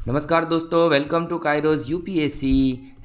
नमस्कार दोस्तों, welcome to Kairos UPSC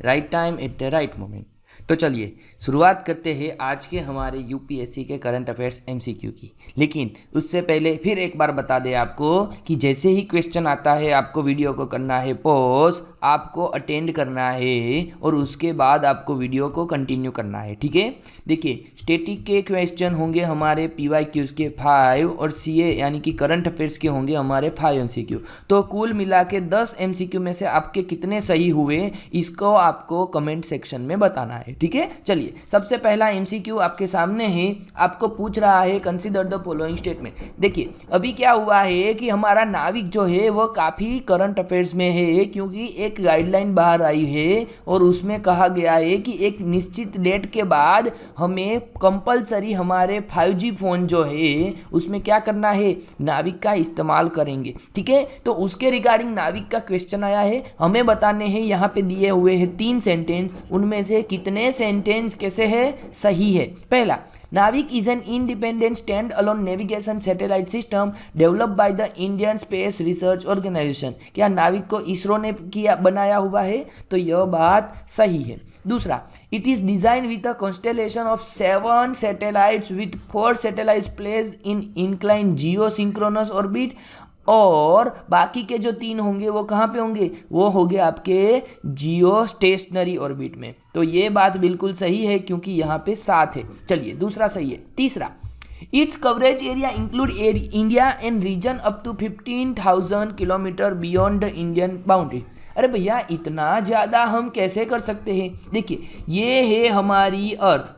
right time at the right moment. तो चलिए शुरुआत करते हैं आज के हमारे यूपीएससी के करंट अफेयर्स एमसीक्यू की। लेकिन उससे पहले फिर एक बार बता दें आपको कि जैसे ही क्वेश्चन आता है आपको वीडियो को करना है पॉज, आपको अटेंड करना है और उसके बाद आपको वीडियो को कंटिन्यू करना है। ठीक है, देखिए स्टैटिक के क्वेश्चन होंगे हमारे पीवाईक्यूज के 5 और सीए यानी कि करंट अफेयर्स के होंगे हमारे 5 एमसीक्यू। तो कुल मिला के 10 एमसीक्यू में से आपके कितने सही हुए इसको आपको कमेंट सेक्शन में बताना है। ठीक है, चलिए सबसे पहला एमसीक्यू आपके सामने है। आपको पूछ रहा है कंसीडर द फॉलोइंग स्टेटमेंट। देखिए अभी क्या हुआ है कि हमारा नाविक जो है वो काफ़ी करंट अफेयर्स में है, क्योंकि एक गाइडलाइन बाहर आई है और उसमें कहा गया है कि एक निश्चित डेट के बाद हमें कंपलसरी हमारे 5G फ़ोन जो है उसमें क्या करना है, नाविक का इस्तेमाल करेंगे। ठीक है, तो उसके रिगार्डिंग नाविक का क्वेश्चन आया है। हमें बताने हैं, यहाँ पे दिए हुए हैं 3 सेंटेंस, उनमें से कितने सेंटेंस कैसे है सही है। पहला, NavIC is an independent stand alone navigation satellite system developed by the Indian space research organisation. क्या नाविक को इसरो ने किया बनाया हुआ है? तो यह बात सही है। दूसरा, it is design with a constellation of 7 satellites with 4 satellites place in incline Jio synchronous orbit, और बाकी के जो 3 होंगे वो कहाँ पे होंगे, वो होंगे आपके जियो स्टेशनरी ऑर्बिट में। तो ये बात बिल्कुल सही है क्योंकि यहाँ पे 7 है। चलिए दूसरा सही है। तीसरा, its coverage area include India and region up to 15,000 kilometre beyond the Indian boundary. अरे भैया इतना ज़्यादा हम कैसे कर सकते हैं? देखिए ये है हमारी अर्थ,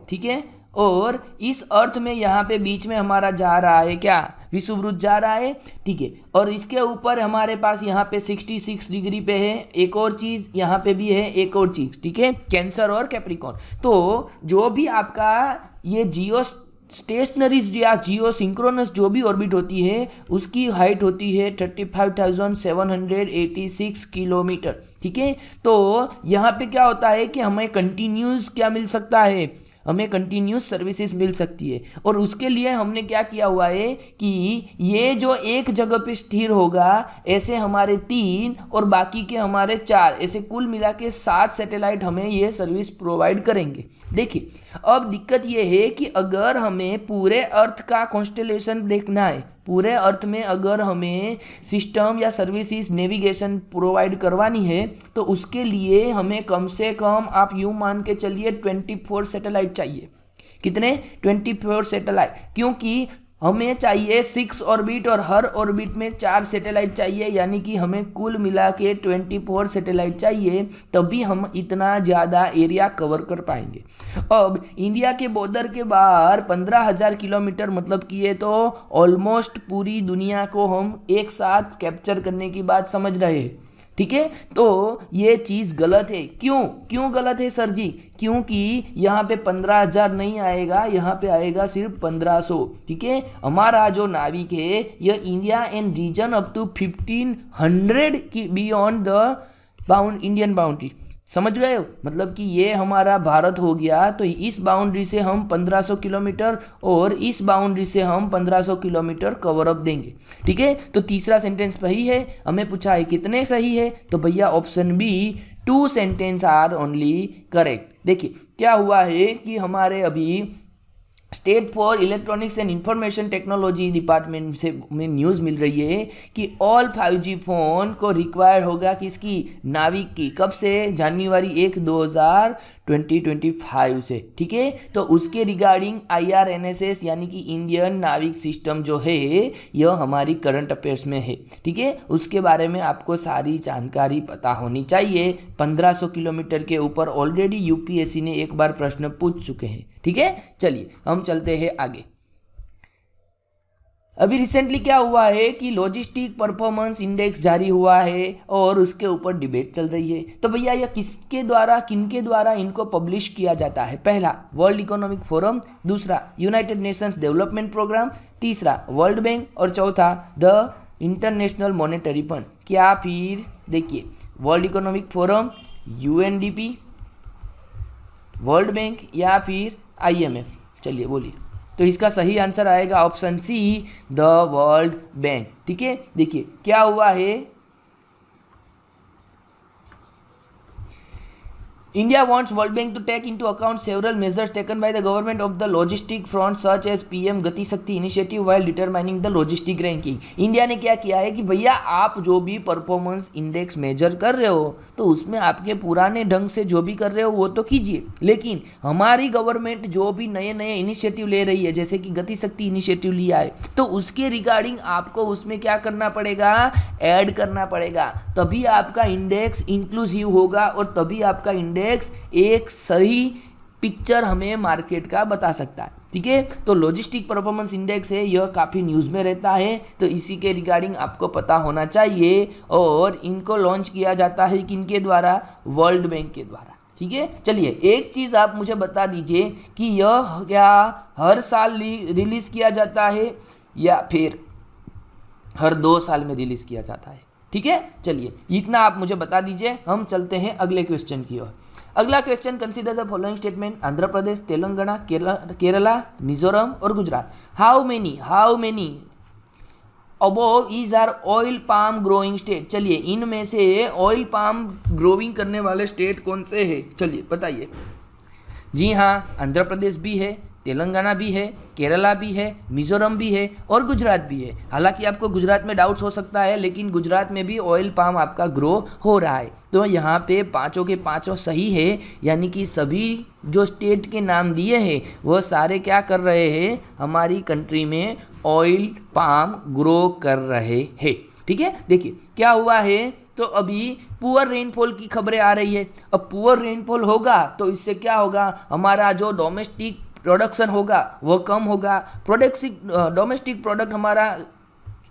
ठीक है, और इस अर्थ में यहाँ पे बीच में हमारा जा रहा है क्या, विषुववृत्त जा रहा है। ठीक है, और इसके ऊपर हमारे पास यहाँ पे 66 डिग्री पे है एक और चीज़, यहाँ पे भी है एक और चीज़। ठीक है, कैंसर और कैप्रिकॉर्न। तो जो भी आपका ये जियो स्टेशनरीज या जियो सिंक्रोनस जो भी ऑर्बिट होती है उसकी हाइट होती है 35,786 किलोमीटर। ठीक है, तो यहाँ पे क्या होता है कि हमें कंटिन्यूस क्या मिल सकता है, हमें कंटिन्यूस सर्विसेज मिल सकती है। और उसके लिए हमने क्या किया हुआ है कि ये जो एक जगह पे स्थिर होगा ऐसे हमारे 3 और बाकी के हमारे 4, ऐसे कुल मिला के 7 सैटेलाइट हमें ये सर्विस प्रोवाइड करेंगे। देखिए अब दिक्कत ये है कि अगर हमें पूरे अर्थ का कॉन्स्टेलेशन देखना है, पूरे अर्थ में अगर हमें सिस्टम या सर्विसेज नेविगेशन प्रोवाइड करवानी है तो उसके लिए हमें कम से कम आप यूँ मान के चलिए 24 सैटेलाइट चाहिए। कितने? 24 सैटेलाइट, क्योंकि हमें चाहिए 6 ऑर्बिट और हर ऑर्बिट में 4 सैटेलाइट चाहिए, यानी कि हमें कुल मिला के 24 सैटेलाइट चाहिए, तभी हम इतना ज़्यादा एरिया कवर कर पाएंगे। अब इंडिया के बॉर्डर के बाहर 15,000 किलोमीटर, मतलब कि ये तो ऑलमोस्ट पूरी दुनिया को हम एक साथ कैप्चर करने की बात समझ रहे हैं। ठीक है, तो ये चीज़ गलत है। क्यों गलत है सर जी? क्योंकि यहाँ पे 15,000 नहीं आएगा, यहाँ पे आएगा सिर्फ 1500। ठीक है, हमारा जो नाविक है यह India and region up to 1500 की बियॉन्ड द इंडियन बाउंड्री। समझ गए हो? मतलब कि ये हमारा भारत हो गया, तो इस बाउंड्री से हम 1500 किलोमीटर और इस बाउंड्री से हम 1500 किलोमीटर कवर अप देंगे। ठीक है, तो तीसरा सेंटेंस सही है। हमें पूछा है कितने सही है, तो भैया option B 2 sentence are only correct. देखिए क्या हुआ है कि हमारे अभी state for electronics and information technology department से में न्यूज़ मिल रही है कि ऑल 5G फ़ोन को रिक्वायर होगा किसकी, नाविक की। कब से? जनवरी 1, 2025 से। ठीक है, तो उसके रिगार्डिंग IRNSS यानी कि इंडियन नाविक सिस्टम जो है यह हमारी करंट अफेयर्स में है। ठीक है, उसके बारे में आपको सारी जानकारी पता होनी चाहिए। 1500 किलोमीटर के ऊपर ऑलरेडी यूपीएससी ने एक बार प्रश्न पूछ चुके हैं। ठीक है, चलिए हम चलते हैं आगे। अभी रिसेंटली क्या हुआ है कि लॉजिस्टिक परफॉर्मेंस इंडेक्स जारी हुआ है और उसके ऊपर डिबेट चल रही है। तो भैया यह किनके द्वारा इनको पब्लिश किया जाता है? पहला, वर्ल्ड इकोनॉमिक फोरम, दूसरा यूनाइटेड नेशंस डेवलपमेंट प्रोग्राम, तीसरा वर्ल्ड बैंक और चौथा द इंटरनेशनल मॉनेटरी फंड। क्या फिर देखिए world economic forum, UNDP, world bank या फिर IMF? चलिए बोलिए। तो इसका सही आंसर आएगा option C, the World Bank. ठीक है, देखिए क्या हुआ है India wants World Bank to take into account several measures taken by the government of the logistic front such as PM Gati Shakti initiative while determining the logistic ranking. India ने क्या किया है कि भैया आप जो भी परफॉर्मेंस इंडेक्स मेजर कर रहे हो तो उसमें आपके पुराने ढंग से जो भी कर रहे हो वो तो कीजिए, लेकिन हमारी गवर्नमेंट जो भी नए नए इनिशिएटिव ले रही है जैसे कि गति शक्ति इनिशिएटिव लिया है तो उसके रिगार्डिंग आपको उसमें क्या करना पड़ेगा, ऐड करना पड़ेगा, तभी आपका इंडेक्स इंक्लूसिव होगा और तभी आपका इंडेक्स एक सही पिक्चर हमें मार्केट का बता सकता है। ठीक है, तो लॉजिस्टिक परफॉर्मेंस इंडेक्स है, यह काफ़ी न्यूज़ में रहता है तो इसी के रिगार्डिंग आपको पता होना चाहिए। और इनको लॉन्च किया जाता है किनके द्वारा, वर्ल्ड बैंक के द्वारा। ठीक है, चलिए एक चीज़ आप मुझे बता दीजिए कि यह क्या हर साल रिलीज़ किया जाता है या फिर हर 2 साल में रिलीज़ किया जाता है। ठीक है, चलिए इतना आप मुझे बता दीजिए, हम चलते हैं अगले क्वेश्चन की ओर। अगला question, consider the following statement, Andhra Pradesh, Telangana, Kerala, Mizoram और Gujarat. How many above is are oil palm growing state. चलिए इनमें से ऑयल पाम ग्रोइंग करने वाले स्टेट कौन से हैं, चलिए बताइए। जी हाँ, आंध्र प्रदेश भी है, तेलंगाना भी है, केरला भी है, मिजोरम भी है और गुजरात भी है। हालांकि आपको गुजरात में डाउट्स हो सकता है लेकिन गुजरात में भी ऑयल पाम आपका ग्रो हो रहा है। तो यहाँ पे पांचों के पांचों सही है, यानी कि सभी जो स्टेट के नाम दिए हैं वह सारे क्या कर रहे हैं, हमारी कंट्री में ऑयल पाम ग्रो कर रहे हैं। ठीक है, देखिए क्या हुआ है, तो अभी पुअर रेनफॉल की खबरें आ रही है। अब पुअर रेनफॉल होगा तो इससे क्या होगा, हमारा जो डोमेस्टिक प्रोडक्शन होगा वो कम होगा। डोमेस्टिक प्रोडक्ट हमारा,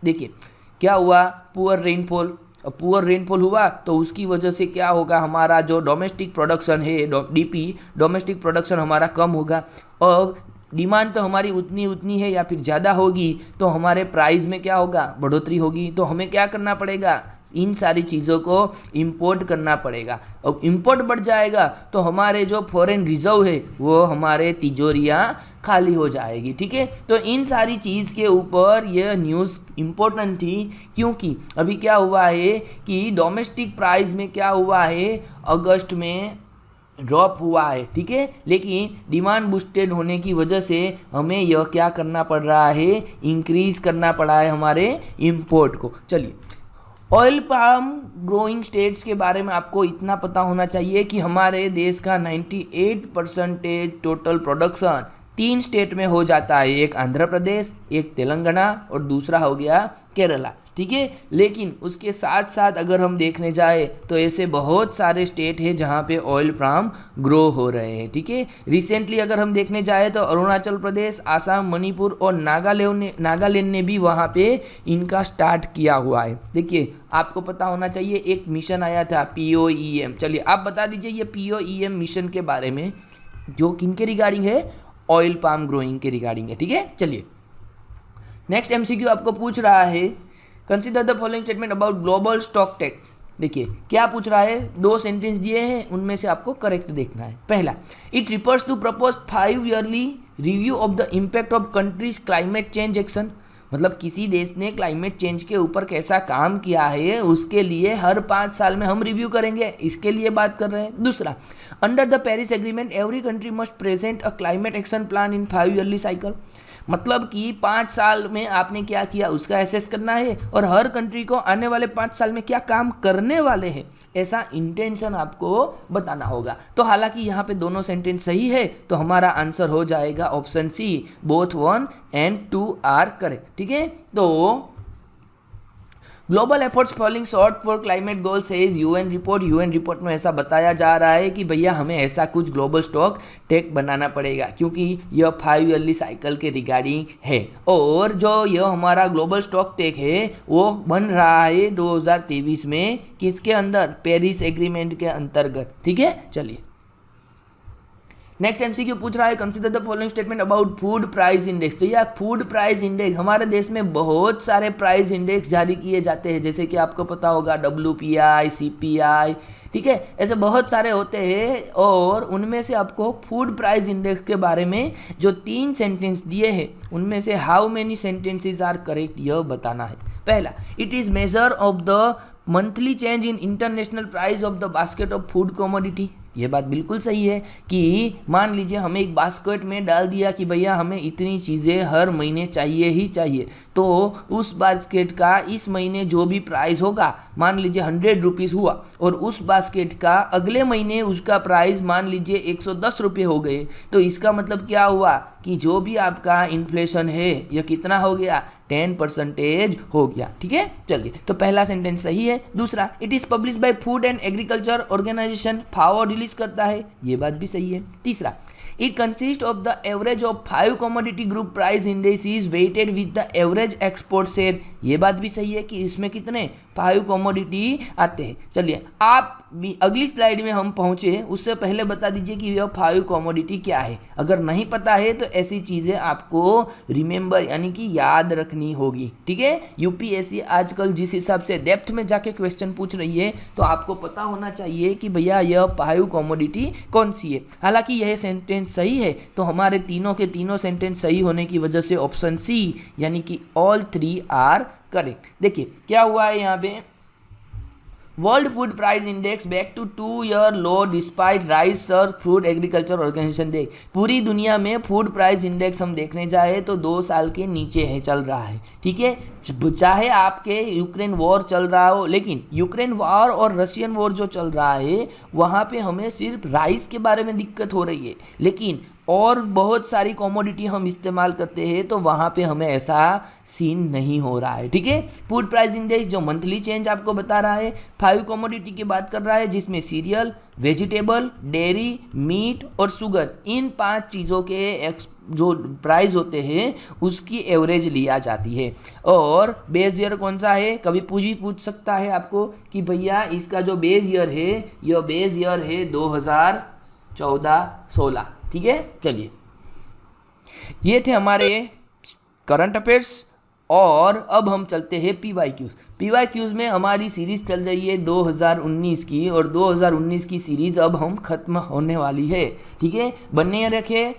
देखिए क्या हुआ, पुअर रेनफॉल हुआ तो उसकी वजह से क्या होगा, हमारा जो डोमेस्टिक प्रोडक्शन है डीपी डोमेस्टिक प्रोडक्शन हमारा कम होगा। और डिमांड तो हमारी उतनी है या फिर ज़्यादा होगी तो हमारे प्राइस में क्या होगा, बढ़ोतरी होगी। तो हमें क्या करना पड़ेगा, इन सारी चीज़ों को इंपोर्ट करना पड़ेगा। अब इंपोर्ट बढ़ जाएगा तो हमारे जो फॉरेन रिजर्व है वो हमारे तिजोरियाँ खाली हो जाएगी। ठीक है, तो इन सारी चीज़ के ऊपर यह न्यूज़ इम्पोर्टेंट थी क्योंकि अभी क्या हुआ है कि डोमेस्टिक प्राइस में क्या हुआ है, अगस्त में ड्रॉप हुआ है। ठीक है, लेकिन डिमांड बूस्टेड होने की वजह से हमें यह क्या करना पड़ रहा है, इंक्रीज करना पड़ा है हमारे इंपोर्ट को। चलिए ऑयल पाम ग्रोइंग स्टेट्स के बारे में आपको इतना पता होना चाहिए कि हमारे देश का 98% टोटल प्रोडक्शन 3 स्टेट में हो जाता है, एक आंध्र प्रदेश, एक तेलंगाना और दूसरा हो गया केरला। ठीक है, लेकिन उसके साथ साथ अगर हम देखने जाए तो ऐसे बहुत सारे स्टेट हैं जहाँ पे ऑयल पाम ग्रो हो रहे हैं। ठीक है, रिसेंटली अगर हम देखने जाए तो अरुणाचल प्रदेश, आसाम, मणिपुर और नागालैंड ने भी वहाँ पे इनका स्टार्ट किया हुआ है। देखिए आपको पता होना चाहिए एक मिशन आया था POEM। चलिए आप बता दीजिए ये POEM मिशन के बारे में, जो किन के रिगार्डिंग है, ऑयल पाम ग्रोइंग के रिगार्डिंग है। ठीक है, चलिए नेक्स्ट MCQ आपको पूछ रहा है, consider the following statement about global stock take. देखिए क्या पूछ रहा है, 2 सेंटेंस दिए हैं, उनमें से आपको करेक्ट देखना है। पहला, it refers to propose 5 yearly review of the impact of countries climate change action. मतलब किसी देश ने क्लाइमेट चेंज के ऊपर कैसा काम किया है उसके लिए हर 5 साल में हम रिव्यू करेंगे, इसके लिए बात कर रहे हैं। दूसरा, under the Paris agreement every country must present a climate action plan in 5 yearly cycle. मतलब कि 5 साल में आपने क्या किया उसका एसेस करना है और हर कंट्री को आने वाले 5 साल में क्या काम करने वाले हैं ऐसा इंटेंशन आपको बताना होगा। तो हालांकि यहाँ पे दोनों सेंटेंस सही है तो हमारा आंसर हो जाएगा option C, both 1 and 2 are correct. ठीक है, तो global efforts falling short for climate goal says UN report में ऐसा बताया जा रहा है कि भैया हमें ऐसा कुछ ग्लोबल स्टॉक टेक बनाना पड़ेगा क्योंकि यह 5 ईयरली साइकिल के रिगार्डिंग है। और जो यह हमारा ग्लोबल स्टॉक टेक है वो बन रहा है 2023 में, किसके अंदर, पेरिस एग्रीमेंट के अंतर्गत। ठीक है, चलिए नेक्स्ट MCQ पूछ रहा है, consider the following statement about food price index. तो यह फूड प्राइस इंडेक्स, हमारे देश में बहुत सारे प्राइस इंडेक्स जारी किए जाते हैं, जैसे कि आपको पता होगा WPI, CPI। ठीक है, ऐसे बहुत सारे होते हैं और उनमें से आपको फूड प्राइस इंडेक्स के बारे में जो 3 सेंटेंस दिए हैं उनमें से how many sentences are correct यह बताना है। पहला, it is measure of the monthly change in international price of the basket of food commodity. ये बात बिल्कुल सही है कि मान लीजिए हमें एक बास्केट में डाल दिया कि भैया हमें इतनी चीज़ें हर महीने चाहिए ही चाहिए, तो उस बास्केट का इस महीने जो भी प्राइस होगा, मान लीजिए 100 रुपीज़ हुआ, और उस बास्केट का अगले महीने उसका प्राइस मान लीजिए 110 रुपये हो गए, तो इसका मतलब क्या हुआ कि जो भी आपका इन्फ्लेशन है यह कितना हो गया, 10% हो गया। ठीक है, चलिए, तो पहला सेंटेंस सही है। दूसरा, it is publish by food and agriculture organisation, FAO release करता है, ये बात भी सही है। तीसरा, it consist of the average of 5 commodity group price indexes weighted with the average export share, ये बात भी सही है कि इसमें कितने 5 कमोडिटी आते हैं। चलिए, आप भी अगली स्लाइड में हम पहुंचे उससे पहले बता दीजिए कि यह 5 कमोडिटी क्या है। अगर नहीं पता है तो ऐसी चीज़ें आपको रिमेंबर यानी कि याद रखनी होगी। ठीक है, यूपीएससी आजकल जिस हिसाब से डेप्थ में जाके क्वेश्चन पूछ रही है, तो आपको पता होना चाहिए कि भैया यह 5 कमोडिटी कौन सी है। हालांकि यह सेंटेंस सही है, तो हमारे तीनों के तीनों सेंटेंस सही होने की वजह से ऑप्शन सी यानी कि ऑल 3 आर करेक्ट। देखिए क्या हुआ है यहाँ पे, world food price index back to 2 year low despite rice सर फूड एग्रीकल्चर ऑर्गेनाइजेशन। देख, पूरी दुनिया में फूड प्राइस इंडेक्स हम देखने जाए तो 2 साल के नीचे है, चल रहा है। ठीक है, चाहे आपके यूक्रेन वॉर चल रहा हो, लेकिन यूक्रेन वॉर और रशियन वॉर जो चल रहा है वहाँ पे हमें सिर्फ राइस के बारे में दिक्कत हो रही है, लेकिन और बहुत सारी कमोडिटी हम इस्तेमाल करते हैं तो वहाँ पे हमें ऐसा सीन नहीं हो रहा है। ठीक है, फूड प्राइस इंडेक्स जो मंथली चेंज आपको बता रहा है, 5 कमोडिटी की बात कर रहा है, जिसमें सीरियल, वेजिटेबल, डेयरी, मीट और शुगर, इन 5 चीज़ों के जो प्राइस होते हैं उसकी एवरेज लिया जाती है। और बेस ईयर कौन सा है, कभी पूछ सकता है आपको कि भैया इसका जो बेस ईयर है, यह बेस ईयर है 2014-16। ठीक है, चलिए, ये थे हमारे करंट अफेयर्स, और अब हम चलते हैं पीवाईक्यूज। पीवाईक्यूज में हमारी सीरीज़ चल रही है 2019 की, और 2019 की सीरीज़ अब हम ख़त्म होने वाली है। ठीक है, बने रखे,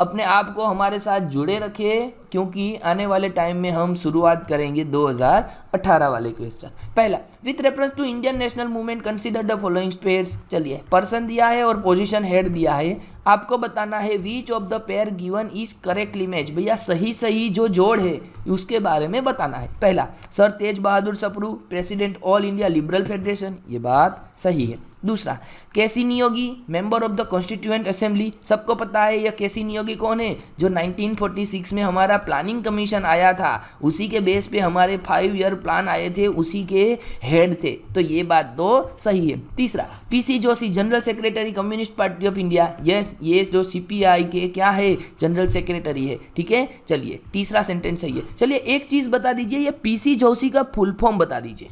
अपने आप को हमारे साथ जुड़े रखें, क्योंकि आने वाले टाइम में हम शुरुआत करेंगे 2018 वाले क्वेश्चन। पहला, with reference to Indian national movement consider the following states. चलिए, पर्सन दिया है और पोजीशन हेड दिया है, आपको बताना है which of the pair given is correctly match. भैया सही जो जोड़ है उसके बारे में बताना है। पहला, sir Tej Bahadur Sapru, president all India liberal federation, ये बात सही है। दूसरा, K C Neogy, member of the constituent assembly, सबको पता है यह केसी नियोगी कौन है, जो 1946 में हमारा प्लानिंग कमीशन आया था, उसी के बेस पे हमारे 5 ईयर प्लान आए थे, उसी के हेड थे, तो ये बात तो सही है। तीसरा, PC Joshi, general secretary communist party of India, yes, ये जो सीपीआई के क्या है, जनरल सेक्रेटरी है। ठीक है, चलिए, तीसरा सेंटेंस सही है। चलिए, एक चीज़ बता दीजिए, ये पीसी जोशी का फुल फॉर्म बता दीजिए,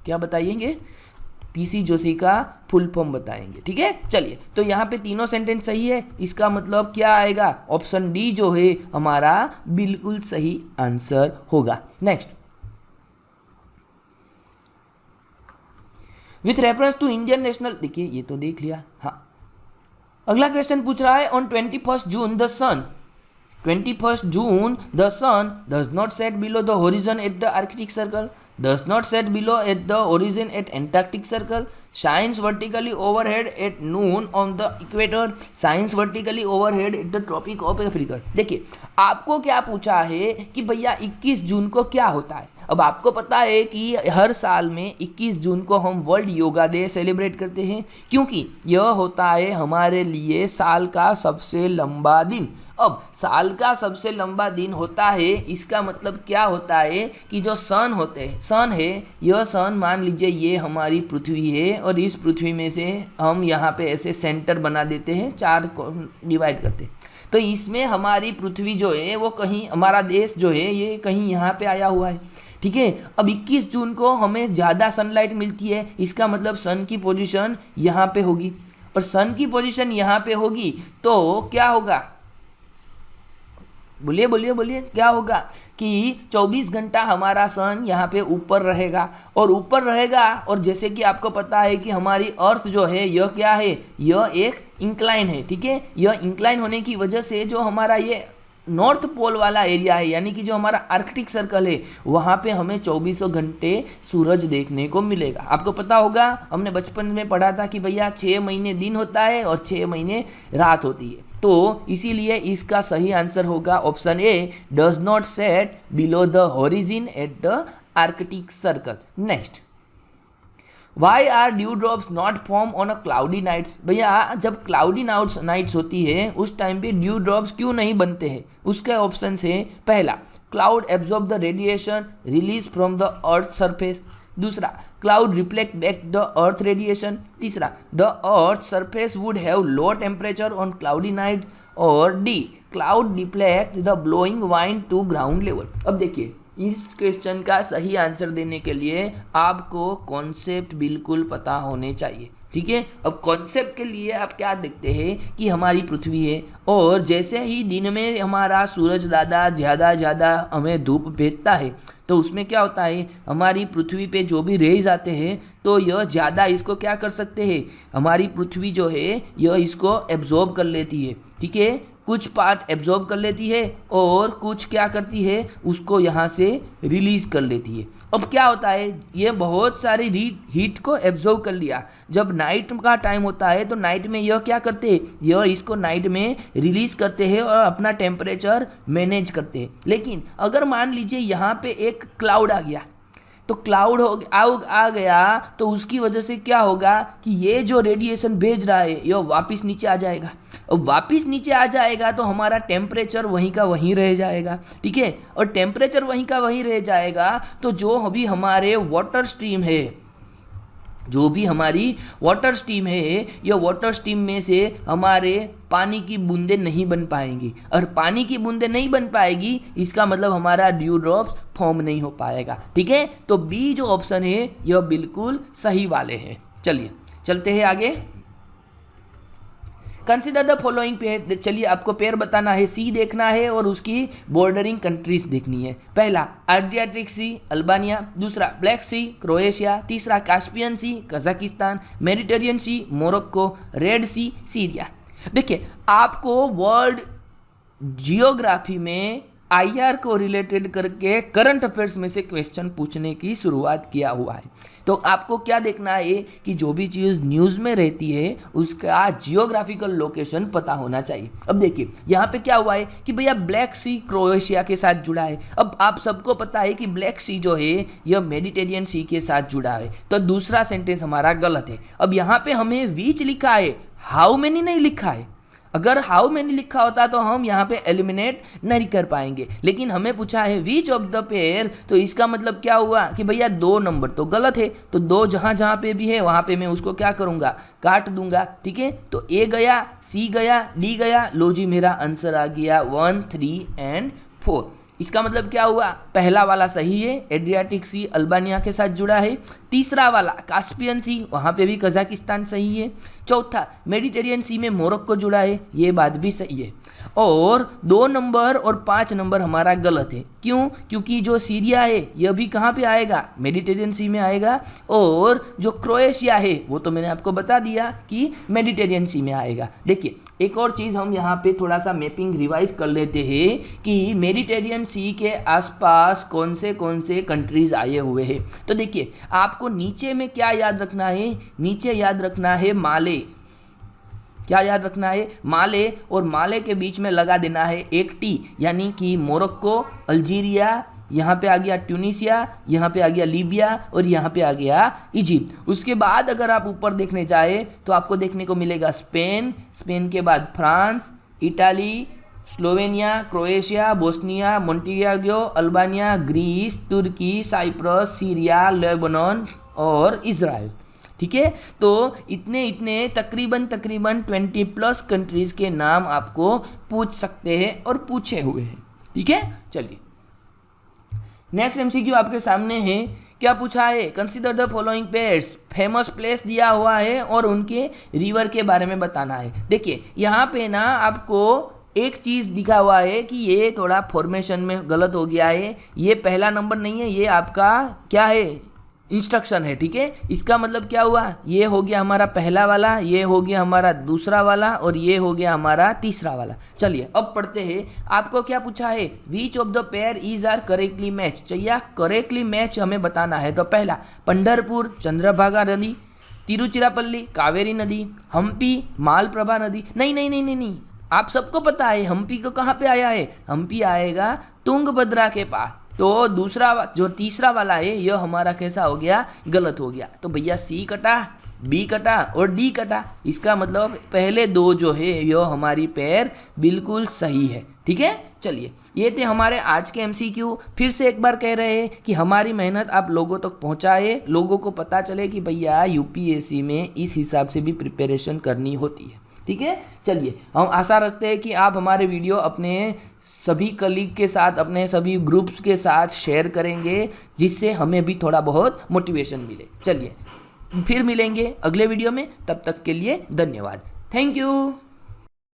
क्या बताइएंगे, पीसी जोशी का फुल फॉर्म बताएंगे। ठीक है, चलिए, तो यहाँ पे तीनों सेंटेंस सही है, इसका मतलब क्या आएगा, ऑप्शन डी जो है हमारा बिल्कुल सही आंसर होगा। Next, with reference to Indian national, देखिए ये तो देख लिया। हाँ, अगला क्वेश्चन पूछ रहा है, on 21 June the sun, 21 June the sun does not set below the horizon at the Arctic circle, does not set below at the origin at Antarctic Circle, shines vertically overhead at noon on the equator, shines vertically overhead at the Tropic of Africa। देखिए, आपको क्या पूछा है कि भैया 21 जून को क्या होता है। अब आपको पता है कि हर साल में 21 जून को हम वर्ल्ड योगा डे सेलिब्रेट करते हैं, क्योंकि यह होता है हमारे लिए साल का सबसे लंबा दिन। अब साल का सबसे लंबा दिन होता है, इसका मतलब क्या होता है कि जो सन होते हैं, सन है, यह सन मान लीजिए ये हमारी पृथ्वी है, और इस पृथ्वी में से हम यहाँ पे ऐसे सेंटर बना देते हैं, 4 को डिवाइड करते हैं, तो इसमें हमारी पृथ्वी जो है वो कहीं, हमारा देश जो है ये कहीं यहाँ पे आया हुआ है। ठीक है, अब 21 जून को हमें ज़्यादा सनलाइट मिलती है, इसका मतलब सन की पोजीशन यहाँ पे होगी, और सन की पोजीशन यहाँ पे होगी तो क्या होगा, बोलिए क्या होगा कि 24 घंटा हमारा सन यहाँ पे ऊपर रहेगा, और जैसे कि आपको पता है कि हमारी अर्थ जो है यह क्या है, यह एक इंक्लाइन है। ठीक है, यह इंक्लाइन होने की वजह से जो हमारा ये नॉर्थ पोल वाला एरिया है, यानी कि जो हमारा आर्कटिक सर्कल है, वहाँ पे हमें 24 घंटे सूरज देखने को मिलेगा। आपको पता होगा, हमने बचपन में पढ़ा था कि भैया 6 महीने दिन होता है और 6 महीने रात होती है। तो इसीलिए इसका सही आंसर होगा option A, does not set below the horizon at the Arctic circle. Next, why are dew drops not form on a cloudy nights. भैया जब क्लाउडी नाइट्स होती है उस टाइम पे ड्यू ड्रॉप्स क्यों नहीं बनते हैं? उसके ऑप्शन है, पहला, cloud absorb the radiation release from the earth surface. दूसरा, cloud reflect back the earth radiation. तीसरा, the earth surface would have low temperature on cloudy nights. और D, cloud deflect the blowing wind to ground level. अब देखिए, इस question का सही answer देने के लिए आपको कॉन्सेप्ट बिल्कुल पता होने चाहिए, ठीक है। अब कॉन्सेप्ट के लिए आप क्या देखते हैं कि हमारी पृथ्वी है, और जैसे ही दिन में हमारा सूरज दादा ज़्यादा हमें धूप भेजता है, तो उसमें क्या होता है, हमारी पृथ्वी पे जो भी रेज आते हैं तो यह ज़्यादा इसको क्या कर सकते हैं, हमारी पृथ्वी जो है यह इसको एब्जॉर्ब कर लेती है, ठीक है। कुछ पार्ट एब्जॉर्ब कर लेती है और कुछ क्या करती है, उसको यहाँ से रिलीज कर लेती है। अब क्या होता है, ये बहुत सारी हीट को एब्जॉर्ब कर लिया। जब नाइट का टाइम होता है तो नाइट में यह क्या करते हैं, यह इसको नाइट में रिलीज करते हैं और अपना टेम्परेचर मैनेज करते हैं। लेकिन अगर मान लीजिए यहाँ पे एक क्लाउड आ गया, तो क्लाउड आ गया तो उसकी वजह से क्या होगा कि ये जो रेडिएशन भेज रहा है ये वापस नीचे आ जाएगा। अब वापस नीचे आ जाएगा तो हमारा टेम्परेचर वहीं का वहीं रह जाएगा, ठीक है। और टेम्परेचर वहीं का वहीं रह जाएगा तो जो अभी हमारे वाटर स्ट्रीम है, जो भी हमारी वाटर स्ट्रीम है, यह वाटर स्ट्रीम में से हमारे पानी की बूंदें नहीं बन पाएंगी। और पानी की बूंदें नहीं बन पाएगी, इसका मतलब हमारा ड्यू ड्रॉप्स फॉर्म नहीं हो पाएगा, ठीक है। तो बी जो ऑप्शन है यह बिल्कुल सही वाले हैं। चलिए चलते हैं आगे। Consider the following pair. चलिए आपको पेयर बताना है, सी देखना है और उसकी बॉर्डरिंग कंट्रीज देखनी है। पहला, एड्रियाटिक सी अल्बानिया। दूसरा, ब्लैक सी क्रोएशिया। तीसरा, कास्पियन सी कजाकिस्तान। मेडिटेरियन सी मोरक्को। रेड सी सीरिया। देखिए, आपको वर्ल्ड जियोग्राफी में आईआर को रिलेटेड करके करंट अफेयर्स में से क्वेश्चन पूछने की शुरुआत किया हुआ है। तो आपको क्या देखना है कि जो भी चीज़ न्यूज़ में रहती है उसका जियोग्राफिकल लोकेशन पता होना चाहिए। अब देखिए यहाँ पे क्या हुआ है कि भैया ब्लैक सी क्रोएशिया के साथ जुड़ा है। अब आप सबको पता है कि ब्लैक सी जो है यह मेडिटेरियन सी के साथ जुड़ा है, तो दूसरा सेंटेंस हमारा गलत है। अब यहाँ पे हमें विच लिखा है, हाउ मेनी नहीं लिखा है। अगर हाउ मैनी लिखा होता तो हम यहाँ पे एलिमिनेट नहीं कर पाएंगे, लेकिन हमें पूछा है विच ऑफ द पेयर, तो इसका मतलब क्या हुआ कि भैया 2 नंबर तो गलत है, तो 2 जहाँ पे भी है वहाँ पे मैं उसको क्या करूँगा, काट दूंगा, ठीक है। तो ए गया, सी गया, डी गया, लो जी मेरा आंसर आ गया 1, 3 एंड 4। इसका मतलब क्या हुआ, पहला वाला सही है, एड्रियाटिक सी अल्बानिया के साथ जुड़ा है। तीसरा वाला कास्पियन सी, वहाँ पे भी कजाकिस्तान सही है। चौथा, मेडिटेरियन सी में मोरक्को जुड़ा है, ये बात भी सही है। और 2 नंबर और 5 नंबर हमारा गलत है। क्यों? क्योंकि जो सीरिया है यह भी कहाँ पे आएगा, मेडिटेरियन सी में आएगा, और जो क्रोएशिया है वो तो मैंने आपको बता दिया कि मेडिटेरियन सी में आएगा। देखिए एक और चीज़ हम यहाँ पे थोड़ा सा मैपिंग रिवाइज कर लेते हैं कि मेडिटेरियन सी के आसपास कौन से कंट्रीज आए हुए हैं। तो देखिए आपको नीचे में क्या याद रखना है, नीचे याद रखना है माले। क्या याद रखना है, माले, और माले के बीच में लगा देना है एक टी, यानी कि मोरक्को, अल्जीरिया, यहाँ पे आ गया ट्यूनीसिया, यहाँ पे आ गया लीबिया, और यहाँ पे आ गया इजिप्ट। उसके बाद अगर आप ऊपर देखने जाए तो आपको देखने को मिलेगा स्पेन, स्पेन के बाद France, Italy, Slovenia, Croatia, Bosnia, Montenegro, Albania, Greece, Turkey, Cyprus, Syria, Lebanon और इजराइल, ठीक है। तो इतने तकरीबन 20+ कंट्रीज के नाम आपको पूछ सकते हैं और पूछे हुए हैं, ठीक है। चलिए नेक्स्ट एमसीक्यू आपके सामने है। क्या पूछा है, consider the following pairs. Famous place दिया हुआ है और उनके रिवर के बारे में बताना है। देखिए यहाँ पे ना आपको एक चीज़ दिखा हुआ है कि ये थोड़ा फॉर्मेशन में गलत हो गया है, ये पहला नंबर नहीं है, ये आपका क्या है, इंस्ट्रक्शन है, ठीक है। इसका मतलब क्या हुआ, ये हो गया हमारा पहला वाला, ये हो गया हमारा दूसरा वाला और ये हो गया हमारा तीसरा वाला। चलिए अब पढ़ते हैं। आपको क्या पूछा है, which of the pair is are correctly match. चाहिए करेक्टली मैच हमें बताना है। तो पहला पंढरपुर चंद्रभागा नदी, तिरुचिरापल्ली कावेरी नदी, हम्पी मालप्रभा नदी। नहीं नहीं नहीं नहीं नहीं, आप सबको पता है हम्पी को कहाँ पे आया है, हम्पी आएगा तुंगभद्रा के पास। तो दूसरा जो तीसरा वाला है यह हमारा कैसा हो गया, गलत हो गया। तो भैया सी कटा, बी कटा और डी कटा। इसका मतलब पहले दो जो है यह हमारी पेयर बिल्कुल सही है, ठीक है। चलिए ये थे हमारे आज के एमसीक्यू। फिर से एक बार कह रहे हैं कि हमारी मेहनत आप लोगों तक पहुंचाए, लोगों को पता चले कि भैया यूपीएससी में इस हिसाब से भी प्रिपरेशन करनी होती है, ठीक है। चलिए हम आशा रखते हैं कि आप हमारे वीडियो अपने सभी कलीग के साथ, अपने सभी ग्रुप्स के साथ शेयर करेंगे, जिससे हमें भी थोड़ा बहुत मोटिवेशन मिले। चलिए फिर मिलेंगे अगले वीडियो में, तब तक के लिए धन्यवाद। Thank you.